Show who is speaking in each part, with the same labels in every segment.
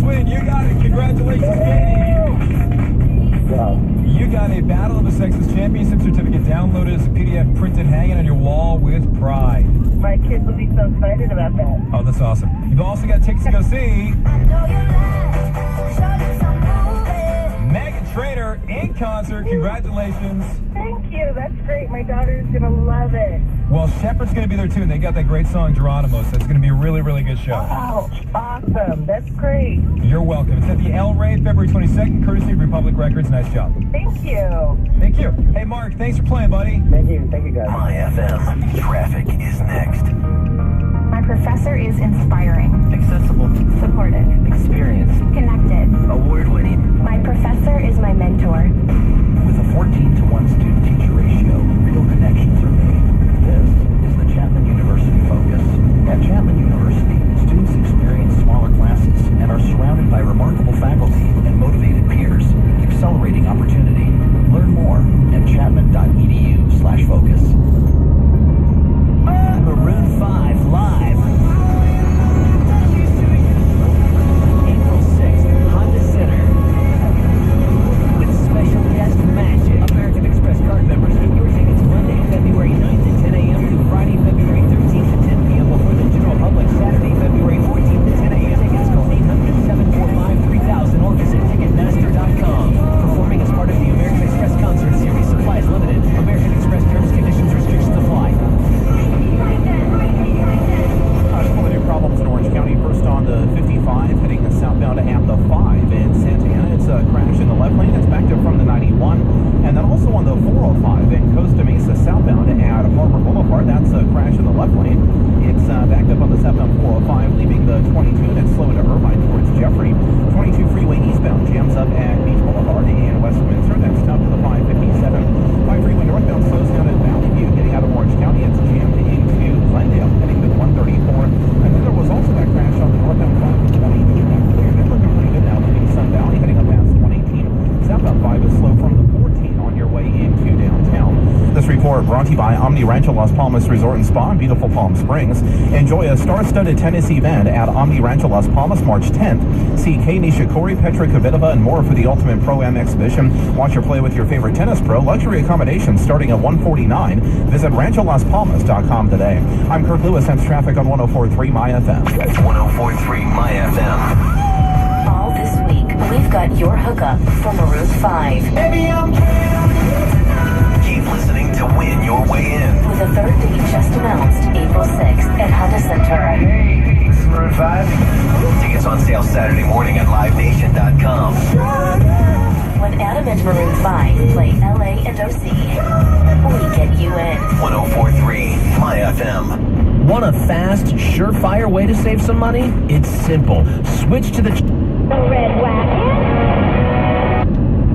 Speaker 1: win. You got it. Congratulations, Katie. You got a Battle of the Sexes Championship certificate downloaded as a PDF printed hanging on your wall with pride.
Speaker 2: My kids will be so excited about that.
Speaker 1: Oh, that's awesome. You've also got tickets to go see Megan Trainor in concert. Congratulations.
Speaker 2: Thank you. That's great. My daughter's going to love it.
Speaker 1: Well, Shepherd's going to be there, too, and they got that great song, Geronimo, so it's going to be a really, really good show.
Speaker 2: Wow. Awesome. That's great.
Speaker 1: You're welcome. It's at the El Rey, February 22nd, courtesy of Republic Records. Nice job.
Speaker 2: Thank you.
Speaker 1: Thank you. Hey, Mark, thanks for playing, buddy.
Speaker 2: Thank you. Thank you, guys.
Speaker 3: My FM. Traffic is next.
Speaker 4: My professor is inspiring,
Speaker 3: Accessible.
Speaker 4: supportive,
Speaker 3: Experienced.
Speaker 4: connected.
Speaker 3: Award-winning.
Speaker 4: My professor is my mentor.
Speaker 3: With a 14-to-1 student-teacher ratio, real connections are made. This is the Chapman University Focus. At Chapman University, students experience smaller classes and are surrounded by remarkable faculty and motivated peers, accelerating opportunity. Learn more at chapman.edu/focus. Maroon 5 live. April 6th, Honda Center. With special guest magic. American Express card members get your tickets Monday, February 9th at 10 a.m. to Friday, February 13th at 10 p.m. before the general public. Saturday, February 14th at 10 a.m. Tickets call 800-745-3000 or visit Ticketmaster.com. Performing as part of the American Express Concert Series. Supplies limited. American Express terms, conditions, restrictions apply.
Speaker 5: Problems in Orange County. First on the 55, heading southbound at the 5 in Santa Ana. It's a crash in the left lane. It's backed up from the 91. And then also on the 405 in Costa Mesa southbound at Harbor Boulevard. That's a crash in the left lane. It's backed up on the southbound 405, leaving the 22, and it's slow into Irvine towards Jeffrey. 22 freeway eastbound jams up at Beach Boulevard in Westminster. That's down to the 557. 5 freeway northbound slows down at Valley View. Getting out of Orange County, it's jammed into Glendale, heading to the 134. And then there was also that crash on the northbound 522. That's cleared. It's looking pretty good now, leaving Sun Valley, heading up past 118. Southbound 5 is slow from the 14 on your way into downtown. This report brought to you by Omni Rancho Las Palmas Resort and Spa in beautiful Palm Springs. Enjoy a star-studded tennis event at Omni Rancho Las Palmas March 10th. See Kei Nishikori, Petra Kvitova, and more for the Ultimate Pro-Am exhibition. Watch or play with your favorite tennis pro. Luxury accommodations starting at $149. Visit RanchoLasPalmas.com today. I'm Kurt Lewis. That's traffic on 104.3 My FM.
Speaker 3: 104.3 My FM.
Speaker 4: All this week, we've got your hookup for Maroon 5.
Speaker 3: Baby, I'm Keep listening to win your way in.
Speaker 4: With a third date just announced, April 6th at Honda Center.
Speaker 3: Hey, this is Maroon 5. Tickets on sale Saturday morning at LiveNation.com.
Speaker 4: When Adam and Maroon 5 play LA and OC, we get you in.
Speaker 3: 104.3 My FM.
Speaker 6: Want a fast, surefire way to save some money? It's simple. Switch to the
Speaker 4: Red Wagon.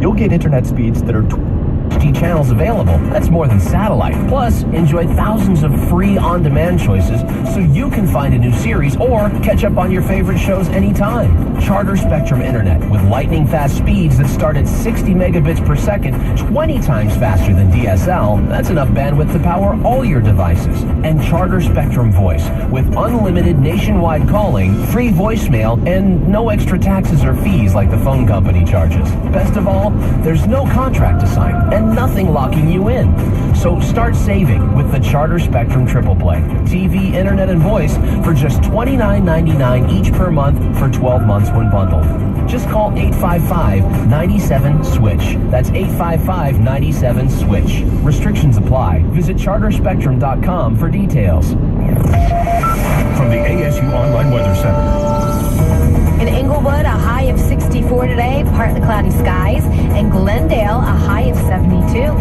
Speaker 6: You'll get internet speeds that are 20 channels available. That's more than satellite. Plus, enjoy thousands of free on-demand choices so you can find a new series or catch up on your favorite shows anytime. Charter Spectrum Internet with lightning-fast speeds that start at 60 megabits per second, 20 times faster than DSL. That's enough bandwidth to power all your devices. And Charter Spectrum Voice with unlimited nationwide calling, free voicemail, and no extra taxes or fees like the phone company charges. Best of all, there's no contract to sign and nothing locking you in. So start saving with the Charter Spectrum Triple Play. TV, internet, and voice for just $29.99 each per month for 12 months when bundled. Just call 855-97-SWITCH. That's 855-97-SWITCH. Restrictions apply. Visit charterspectrum.com for details.
Speaker 7: From the ASU Online Weather Center.
Speaker 8: In Inglewood, a high of 64 today, partly cloudy skies. In Glendale, a high of 72.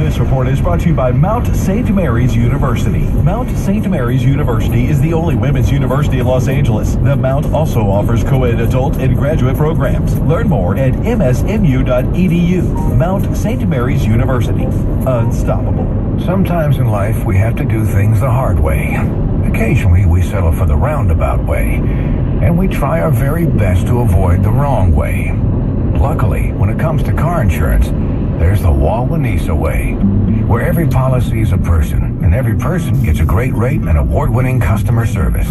Speaker 7: This report is brought to you by Mount St. Mary's University. Mount St. Mary's University is the only women's university in Los Angeles. The Mount also offers co-ed adult and graduate programs. Learn more at msmu.edu. Mount St. Mary's University. Unstoppable.
Speaker 9: Sometimes in life, we have to do things the hard way. Occasionally, we settle for the roundabout way. And we try our very best to avoid the wrong way. Luckily, when it comes to car insurance, there's the Wawanesa way, where every policy is a person, and every person gets a great rate and award-winning customer service.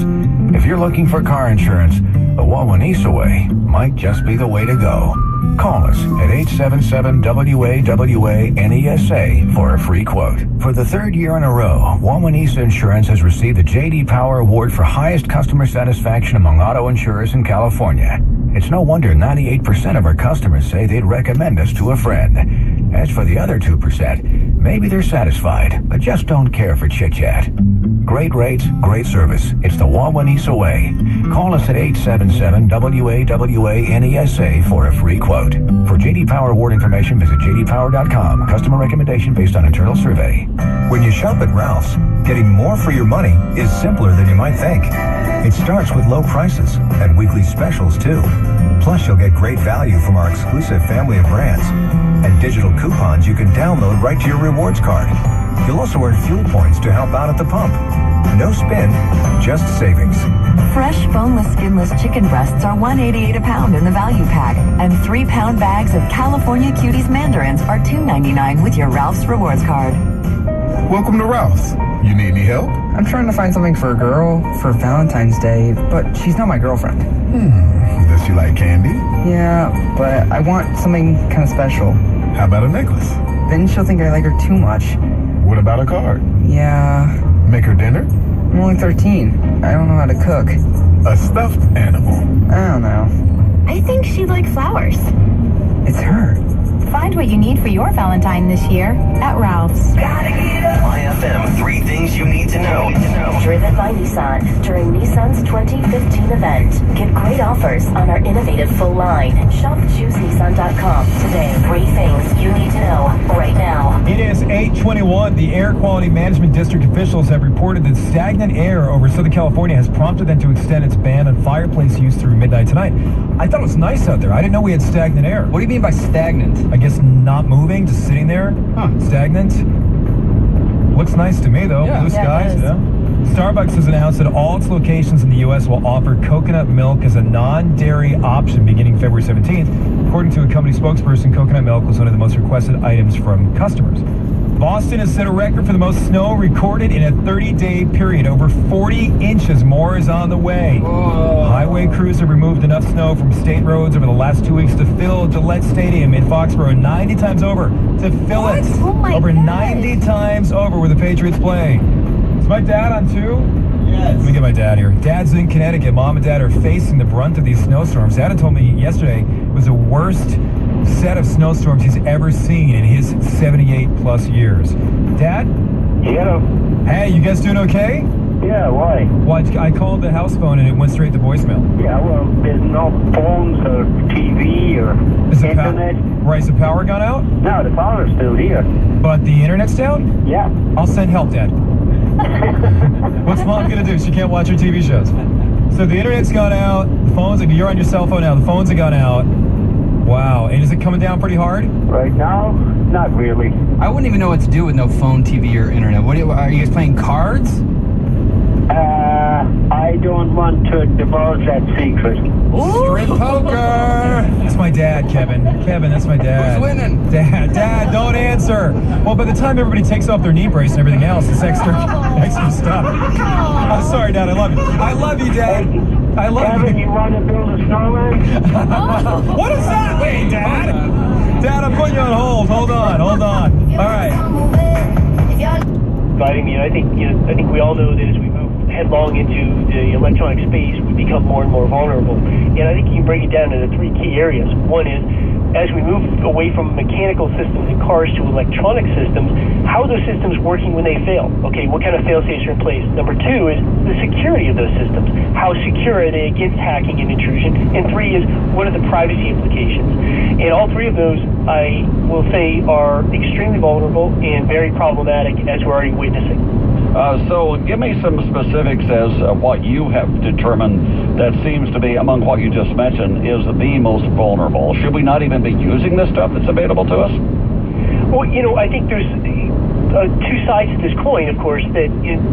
Speaker 9: If you're looking for car insurance, the Wawanesa way might just be the way to go. Call us at 877-WAWA-NESA for a free quote. For the third year in a row, Wawanesa Insurance has received the J.D. Power Award for highest customer satisfaction among auto insurers in California. It's no wonder 98% of our customers say they'd recommend us to a friend. As for the other 2%, maybe they're satisfied, but just don't care for chit-chat. Great rates, great service. It's the Wawanesa way. Call us at 877-WAWA-NESA for a free quote. For J.D. Power Award information, visit jdpower.com. Customer recommendation based on internal survey.
Speaker 10: When you shop at Ralph's, getting more for your money is simpler than you might think. It starts with low prices and weekly specials, too. Plus, you'll get great value from our exclusive family of brands and digital coupons you can download right to your rewards card. You'll also earn fuel points to help out at the pump. No spin, just savings.
Speaker 11: Fresh, boneless, skinless chicken breasts are $1.88 a pound in the value pack, and 3-pound bags of California Cuties mandarins are $2.99 with your Ralph's Rewards card.
Speaker 10: Welcome to Ralph's. You need any help?
Speaker 12: I'm trying to find something for a girl for Valentine's Day, but she's not my girlfriend.
Speaker 10: Does she like candy?
Speaker 12: Yeah, but I want something kind of special.
Speaker 10: How about a necklace?
Speaker 12: Then she'll think I like her too much.
Speaker 10: What about a card?
Speaker 12: Yeah.
Speaker 10: Make her dinner?
Speaker 12: I'm only 13. I don't know how to cook.
Speaker 10: A stuffed animal?
Speaker 12: I don't know.
Speaker 8: I think she'd like flowers.
Speaker 12: It's her.
Speaker 8: Find what you need for your Valentine this year at Ralph's.
Speaker 6: IFM, 3 things you need to know.
Speaker 4: Driven by Nissan during Nissan's 2015 event. Get great offers on our innovative full line. Shop ChooseNissan.com today. 3 things you need to know right now.
Speaker 1: It is 8:21. The Air Quality Management District officials have reported that stagnant air over Southern California has prompted them to extend its ban on fireplace use through midnight tonight. I thought it was nice out there. I didn't know we had stagnant air.
Speaker 12: What do you mean by stagnant?
Speaker 1: I guess not moving, just sitting there. Stagnant. Looks nice to me, though. Blue skies. Yeah. Starbucks has announced that all its locations in the U.S. will offer coconut milk as a non-dairy option beginning February 17th. According to a company spokesperson, coconut milk was one of the most requested items from customers. Boston has set a record for the most snow recorded in a 30-day period. Over 40 inches more is on the way.
Speaker 12: Whoa.
Speaker 1: Highway crews have removed enough snow from state roads over the last 2 weeks to fill Gillette Stadium in Foxborough 90 times over. To fill it.
Speaker 8: Oh my
Speaker 1: over
Speaker 8: God.
Speaker 1: 90 times over where the Patriots play. Is my dad on too? Yes. Let me get my dad here. Dad's in Connecticut. Mom and Dad are facing the brunt of these snowstorms. Dad had told me yesterday it was the worst set of snowstorms he's ever seen in his 78-plus years. Dad?
Speaker 2: Yeah.
Speaker 1: Hey, you guys doing okay?
Speaker 2: Yeah, why?
Speaker 1: Well, I called the house phone and it went straight to voicemail.
Speaker 2: Yeah, well, there's no phones or TV or
Speaker 1: Is the
Speaker 2: internet.
Speaker 1: Right, is the power gone out?
Speaker 2: No, the power's still here.
Speaker 1: But the internet's down?
Speaker 2: Yeah.
Speaker 1: I'll send help, Dad. What's Mom gonna do? She can't watch her TV shows. So the internet's gone out. The phones, you're on your cell phone now. The phones have gone out. Wow. And is it coming down pretty hard?
Speaker 2: Right now, not really.
Speaker 12: I wouldn't even know what to do with no phone, TV, or internet. Are you guys playing cards?
Speaker 2: I don't want to divulge that secret.
Speaker 12: Strip poker!
Speaker 1: That's my dad, Kevin. Kevin, that's my dad.
Speaker 12: Who's winning?
Speaker 1: Dad, don't answer. Well, by the time everybody takes off their knee brace and everything else, it's extra stuff. I'm sorry, Dad. I love you. I love you, Dad. I love
Speaker 2: Kevin,
Speaker 1: you.
Speaker 2: you want to build a snowman?
Speaker 1: What does that mean, Dad? Dad, I'm putting you on hold. Hold on. All right.
Speaker 13: But I mean, I think we all know that as we move headlong into the electronic space, we become more and more vulnerable. And I think you can break it down into 3 key areas. One is, as we move away from mechanical systems in cars to electronic systems, how are those systems working when they fail? Okay, what kind of fail-safes are in place? Number 2 is the security of those systems. How secure are they against hacking and intrusion? And 3 is, what are the privacy implications? And all 3 of those, I will say, are extremely vulnerable and very problematic, as we're already witnessing.
Speaker 14: So give me some specifics as what you have determined that seems to be, among what you just mentioned, is the most vulnerable. Should we not even be using this stuff that's available to us?
Speaker 13: Well, I think there's 2 sides to this coin, of course, that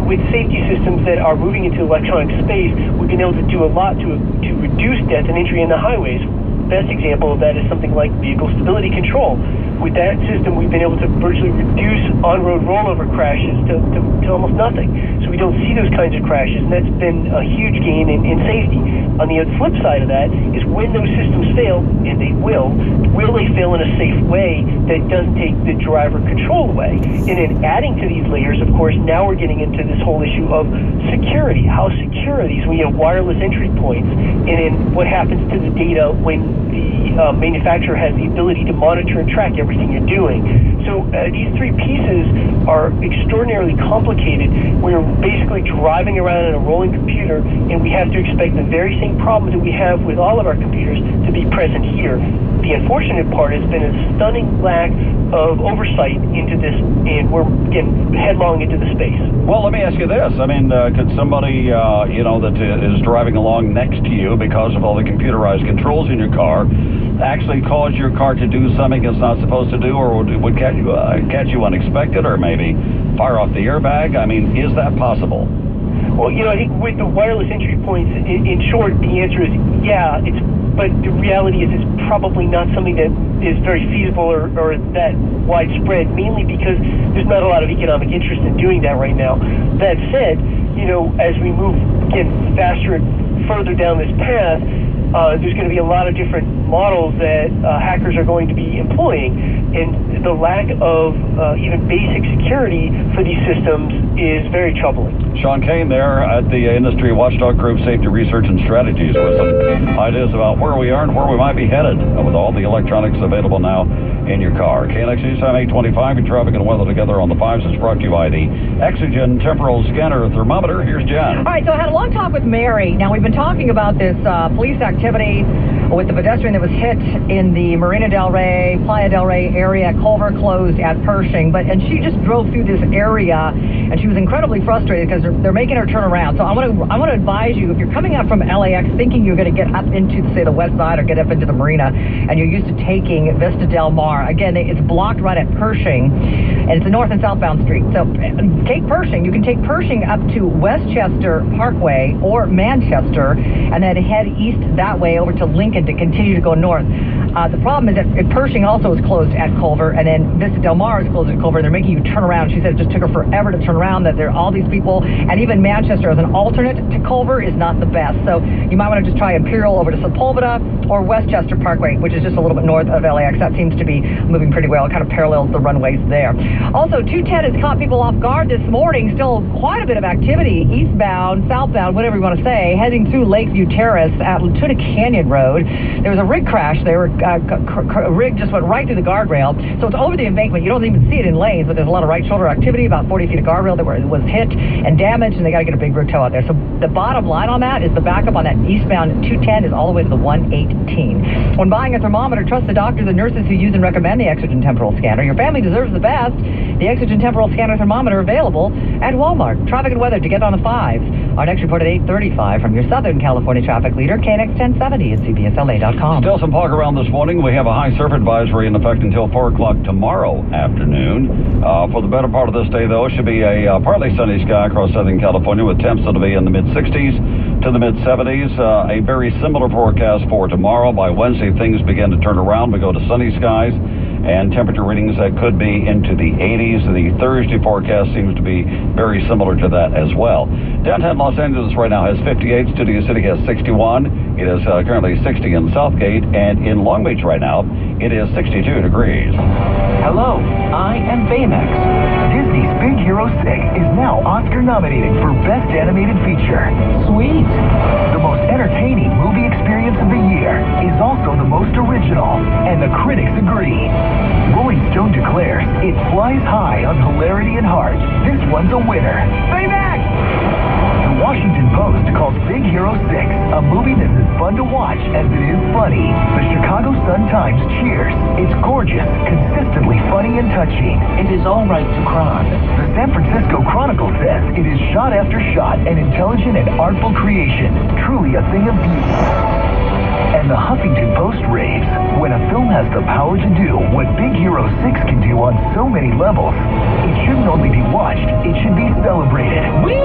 Speaker 13: with safety systems that are moving into electronic space, we've been able to do a lot to reduce death and injury in the highways. best example of that is something like vehicle stability control. With that system, we've been able to virtually reduce on-road rollover crashes to almost nothing. So we don't see those kinds of crashes, and that's been a huge gain in safety. On the flip side of that is when those systems fail, and they will they fail in a safe way that doesn't take the driver control away? And then adding to these layers, of course, now we're getting into this whole issue of security. How secure are these when you have wireless entry points? And then what happens to the data when the manufacturer has the ability to monitor and track everything you're doing? So these three pieces are extraordinarily complicated. We're basically driving around in a rolling computer, and we have to expect the very same problems that we have with all of our computers to be present here. The unfortunate part has been a stunning lack of oversight into this, and we're getting headlong into the space.
Speaker 14: Well, let me ask you this. I mean, could somebody, that is driving along next to you because of all the computerized controls in your car actually cause your car to do something it's not supposed to do, or would catch you unexpected, or maybe fire off the airbag? I mean, is that possible?
Speaker 13: Well, I think with the wireless entry points, in short, the answer is yeah, but the reality is it's probably not something that is very feasible or that widespread, mainly because there's not a lot of economic interest in doing that right now. That said, as we move, again, faster and further down this path, there's going to be a lot of different models that hackers are going to be employing, and the lack of even basic security for these systems is very troubling.
Speaker 14: Sean Kane there at the industry watchdog group Safety Research and Strategies with some ideas about where we are and where we might be headed with all the electronics available now in your car. KNX time 825, your traffic and weather together on the 5s is brought to you by the Exogen Temporal Scanner Thermometer. Here's Jen.
Speaker 15: All right, so I had a long talk with Mary. Now, we've been talking about this police activity with the pedestrian that was hit in the Marina Del Rey, Playa Del Rey area. Culver closed at Pershing, and she just drove through this area, and she was incredibly frustrated because they're making her turn around. So I want to advise you, if you're coming out from LAX thinking you're going to get up into, say, the west side or get up into the Marina, and you're used to taking Vista Del Mar, again, it's blocked right at Pershing, and it's a north and southbound street. So take Pershing. You can take Pershing up to Westchester Parkway or Manchester, and then head east that way over to Lincoln to continue to go north. The problem is that Pershing also is closed at Culver, and then Vista Del Mar is closed at Culver. They're making you turn around. She said it just took her forever to turn around, that there are all these people, and even Manchester as an alternate to Culver is not the best. So you might want to just try Imperial over to Sepulveda or Westchester Parkway, which is just a little bit north of LAX. That seems to be moving pretty well. It kind of parallels the runways there. Also, 210 has caught people off guard this morning. Still quite a bit of activity, eastbound, southbound, whatever you want to say, heading through Lakeview Terrace at Tuna Canyon Road. There was a rig crash there. A rig just went right through the guardrail. So it's over the embankment. You don't even see it in lanes, but there's a lot of right shoulder activity, about 40 feet of guardrail that was hit and damaged, and they got to get a big rig tow out there. So the bottom line on that is the backup on that eastbound 210 is all the way to the 118. When buying a thermometer, trust the doctors and nurses who use and recommend the Exogen Temporal Scanner. Your family deserves the best. The Exogen Temporal Scanner Thermometer available at Walmart. Traffic and weather to get on the 5s. Our next report at 8:35 from your Southern California traffic leader, KNX 1070 at CBSLA.com.
Speaker 14: Still some fog around this morning. We have a high surf advisory in effect until 4 o'clock tomorrow afternoon. For the better part of this day, though, should be a partly sunny sky across Southern California with temps that'll be in the mid-60s to the mid-70s. A very similar forecast for tomorrow. By Wednesday, things begin to turn around. We go to sunny skies and temperature readings that could be into the 80s. The Thursday forecast seems to be very similar to that as well. Downtown Los Angeles right now has 58. Studio City has 61. It is currently 60 in Southgate, and in Long Beach right now, it is 62 degrees.
Speaker 16: Hello, I am Baymax. Disney's Big Hero 6 is now Oscar nominated for Best Animated Feature. Sweet! The most entertaining movie experience of the year is also the most original, and the critics agree. Rolling Stone declares it flies high on hilarity and heart. This one's a winner. Baymax! The Washington Post calls Big Hero 6 a movie that's as fun to watch as it is funny. The Chicago Sun-Times cheers. It's gorgeous, consistently funny and touching. It is all right to cry. The San Francisco Chronicle says it is shot after shot, an intelligent and artful creation, truly a thing of beauty. And the Huffington Post raves. When a film has the power to do what Big Hero 6 can do on so many levels, it shouldn't only be watched, it should be celebrated. Whee!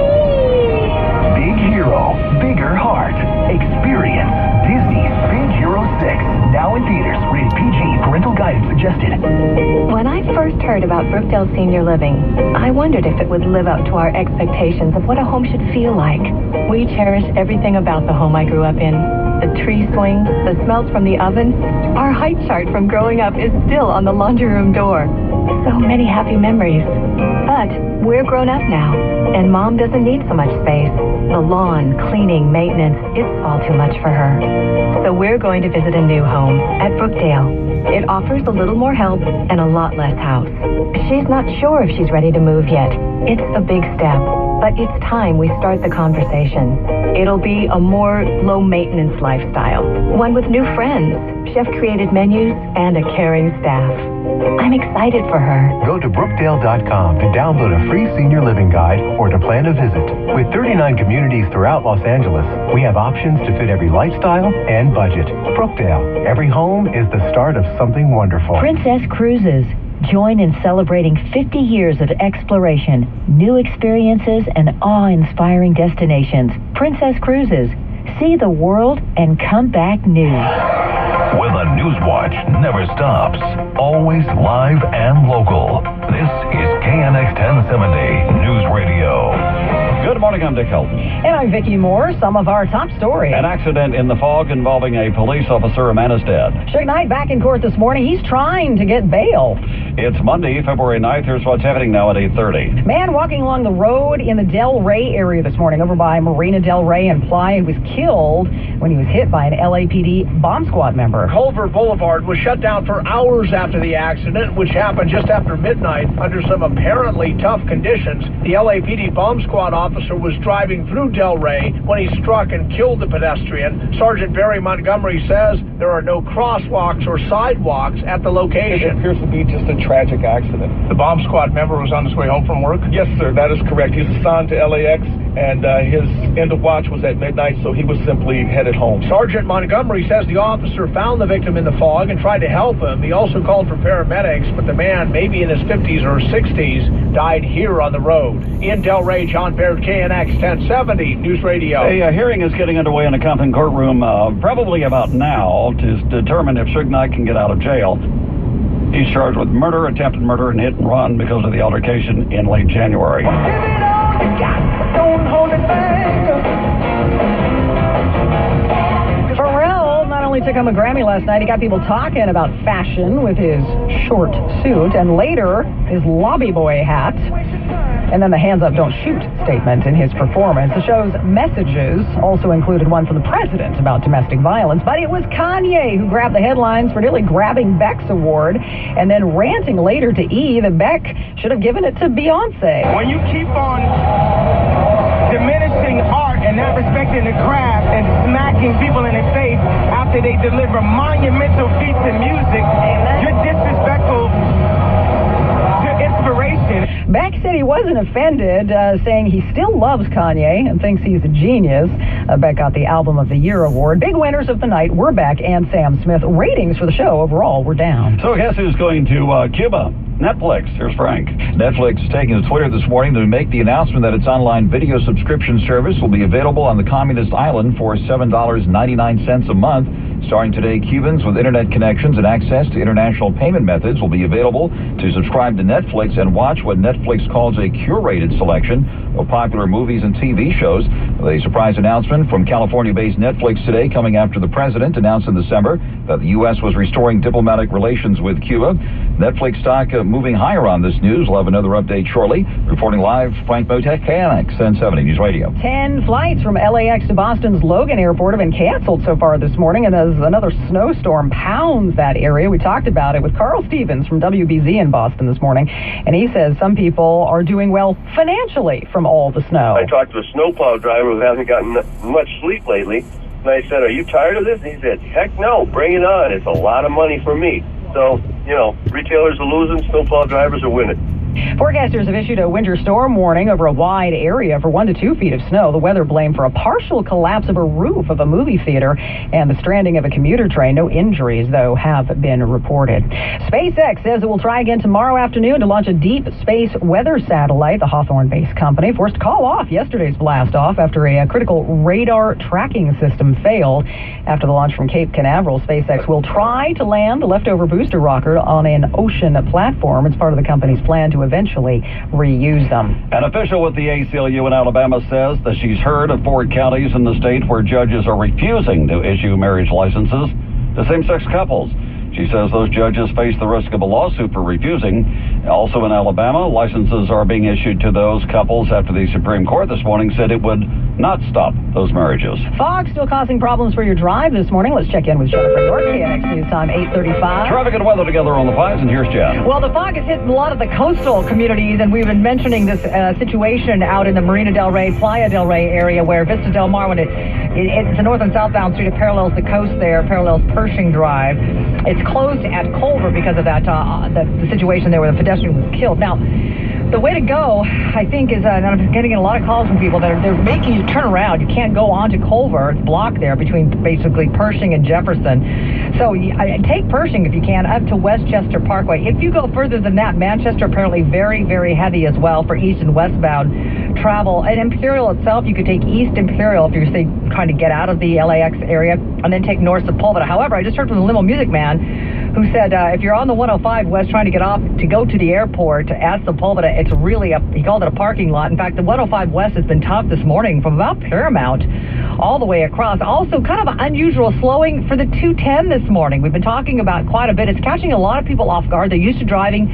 Speaker 16: Big Hero, bigger heart. Experience Disney's Big Hero 6 now suggested.
Speaker 17: When I first heard about Brookdale Senior Living, I wondered if it would live up to our expectations of what a home should feel like. We cherish everything about the home I grew up in. The tree swing, the smells from the oven. Our height chart from growing up is still on the laundry room door. So many happy memories. But we're grown up now, and Mom doesn't need so much space. The lawn, cleaning, maintenance, it's all too much for her. So we're going to visit a new home at Brookdale. It offers a little more help and a lot less house. She's not sure if she's ready to move yet. It's a big step, but it's time we start the conversation. It'll be a more low-maintenance lifestyle, one with new friends, chef-created menus, and a caring staff. I'm excited for her.
Speaker 18: Go to Brookdale.com to download a free senior living guide or to plan a visit. With 39 communities throughout Los Angeles, we have options to fit every lifestyle and budget. Brookdale, every home is the start of something wonderful.
Speaker 19: Princess Cruises. Join in celebrating 50 years of exploration, new experiences, and awe-inspiring destinations. Princess Cruises. See the world and come back new.
Speaker 7: Where the Newswatch never stops. Always live and local. This is KNX 1070 News Radio.
Speaker 14: Good morning, I'm Dick Helton.
Speaker 15: And I'm Vicki Moore. Some of our top stories.
Speaker 14: An accident in the fog involving a police officer. A man is dead.
Speaker 15: Suge Knight back in court this morning. He's trying to get bail.
Speaker 14: It's Monday, February 9th. Here's what's happening now at 8:30.
Speaker 15: Man walking along the road in the Del Rey area this morning, over by Marina Del Rey and Playa, was killed when he was hit by an LAPD bomb squad member.
Speaker 20: Culver Boulevard was shut down for hours after the accident, which happened just after midnight under some apparently tough conditions. The LAPD bomb squad officer was driving through Del Rey when he struck and killed the pedestrian. Sergeant Barry Montgomery says there are no crosswalks or sidewalks at the location.
Speaker 21: It appears to be just a tragic accident.
Speaker 20: The bomb squad member was on his way home from work?
Speaker 21: Yes, sir, that is correct. He's assigned to LAX, and his end of watch was at midnight, so he was simply headed home.
Speaker 20: Sergeant Montgomery says the officer found the victim in the fog and tried to help him. He also called for paramedics, but the man, maybe in his 50s or 60s, died here on the road. In Del Rey, John Baird, KNX 1070 News Radio.
Speaker 14: A hearing is getting underway in the Compton courtroom probably about now to determine if Suge Knight can get out of jail. He's charged with murder, attempted murder, and hit and run because of the altercation in late January.
Speaker 20: Don't hold it back.
Speaker 15: Pharrell not only took home a Grammy last night, he got people talking about fashion with his short suit and later his lobby boy hat. And then the hands up, don't shoot statement in his performance. The show's messages also included one from the president about domestic violence, but it was Kanye who grabbed the headlines for nearly grabbing Beck's award and then ranting later to E that Beck should have given it to Beyonce.
Speaker 22: When you keep on diminishing art and not respecting the craft and smacking people in the face after they deliver monumental feats in music, you're disrespectful to inspiration.
Speaker 15: Beck said he wasn't offended, saying he still loves Kanye and thinks he's a genius. Beck got the Album of the Year award. Big winners of the night were Beck and Sam Smith. Ratings for the show overall were down.
Speaker 14: So guess who's going to Cuba? Netflix. Here's Frank.
Speaker 23: Netflix is taking to Twitter this morning to make the announcement that its online video subscription service will be available on the communist island for $7.99 a month. Starting today, Cubans with internet connections and access to international payment methods will be available to subscribe to Netflix and watch what Netflix calls a curated selection of popular movies and TV shows. The surprise announcement from California-based Netflix today coming after the president announced in December that the U.S. was restoring diplomatic relations with Cuba. Netflix stock moving higher on this news. We'll have another update shortly. Reporting live, Frank Motek, KNX 1070 News Radio.
Speaker 15: 10 flights from LAX to Boston's Logan Airport have been canceled so far this morning, and as another snowstorm pounds that area. We talked about it with Carl Stevens from WBZ in Boston this morning, and he says some people are doing well financially from all the snow.
Speaker 24: I talked to a snowplow driver who hasn't gotten much sleep lately, and I said, "Are you tired of this?" And he said, "Heck no, bring it on. It's a lot of money for me." So, you know, retailers are losing, snowplow drivers are winning.
Speaker 15: Forecasters have issued a winter storm warning over a wide area for 1 to 2 feet of snow. The weather blamed for a partial collapse of a roof of a movie theater and the stranding of a commuter train. No injuries, though, have been reported. SpaceX says it will try again tomorrow afternoon to launch a deep space weather satellite. The Hawthorne-based company forced to call off yesterday's blast-off after a critical radar tracking system failed. After the launch from Cape Canaveral, SpaceX will try to land the leftover booster rocket on an ocean platform. It's part of the company's plan to eventually reuse them.
Speaker 14: An official with the ACLU in Alabama says that she's heard of 4 counties in the state where judges are refusing to issue marriage licenses to same-sex couples. She says those judges face the risk of a lawsuit for refusing. Also in Alabama, licenses are being issued to those couples after the Supreme Court this morning said it would not stop those marriages.
Speaker 15: Fog still causing problems for your drive this morning. Let's check in with Jennifer York, KNX News Time 8:35.
Speaker 14: Traffic and weather together on the 5s, and here's Jeff.
Speaker 15: Well, the fog has hit a lot of the coastal communities, and we've been mentioning this situation out in the Marina del Rey, Playa del Rey area where Vista del Mar, when it's a north and southbound street, it parallels the coast there, parallels Pershing Drive. It's closed at Culver because of that the situation there where the pedestrian was killed. Now, the way to go, I think, is, and I'm getting a lot of calls from people that they're making you turn around. You can't go onto Culver. It's blocked there between basically Pershing and Jefferson. So take Pershing if you can up to Westchester Parkway. If you go further than that, Manchester apparently very, very heavy as well for east and westbound travel. And Imperial itself, you could take East Imperial if you're trying to get out of the LAX area, and then take north Sepulveda. However, I just heard from the Limo Music Man who said if you're on the 105 West trying to get off to go to the airport at Sepulveda, it's really he called it a parking lot. In fact, the 105 West has been tough this morning from about Paramount all the way across. Also, kind of unusual slowing for the 210 this morning. We've been talking about quite a bit. It's catching a lot of people off guard. They're used to driving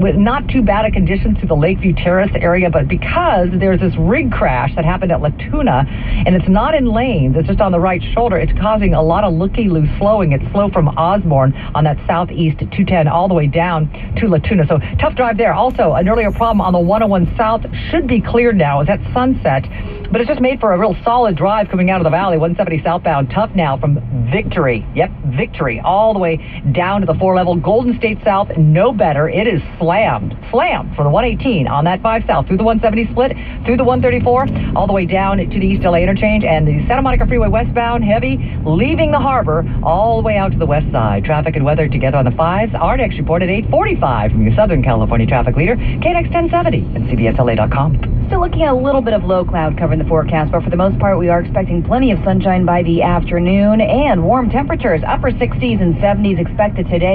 Speaker 15: with not too bad a condition through the Lakeview Terrace area, but because there's this rig crash that happened at La Tuna, and it's not in lanes, it's just on the right shoulder, it's causing a lot of looky-loo slowing. It's slow from Osborne on that southeast 210 all the way down to La Tuna. So tough drive there. Also, an earlier problem on the 101 South should be cleared now. It's at Sunset, but it's just made for a real solid drive coming out of the valley. 170 southbound, tough now from Victory. Yep, Victory, all the way down to the 4-level. Golden State South, no better. It is slammed for the 118 on that 5 South, through the 170 split, through the 134, all the way down to the East LA interchange, and the Santa Monica Freeway westbound, heavy, leaving the harbor, all the way out to the west side. Traffic and weather together on the 5s. Our next report at 8:45 from your Southern California traffic leader, KNX 1070 and CBSLA.com.
Speaker 8: Still looking at a little bit of low cloud cover in the forecast, but for the most part, we are expecting plenty of sunshine by the afternoon and warm temperatures. Upper 60s and 70s expected today.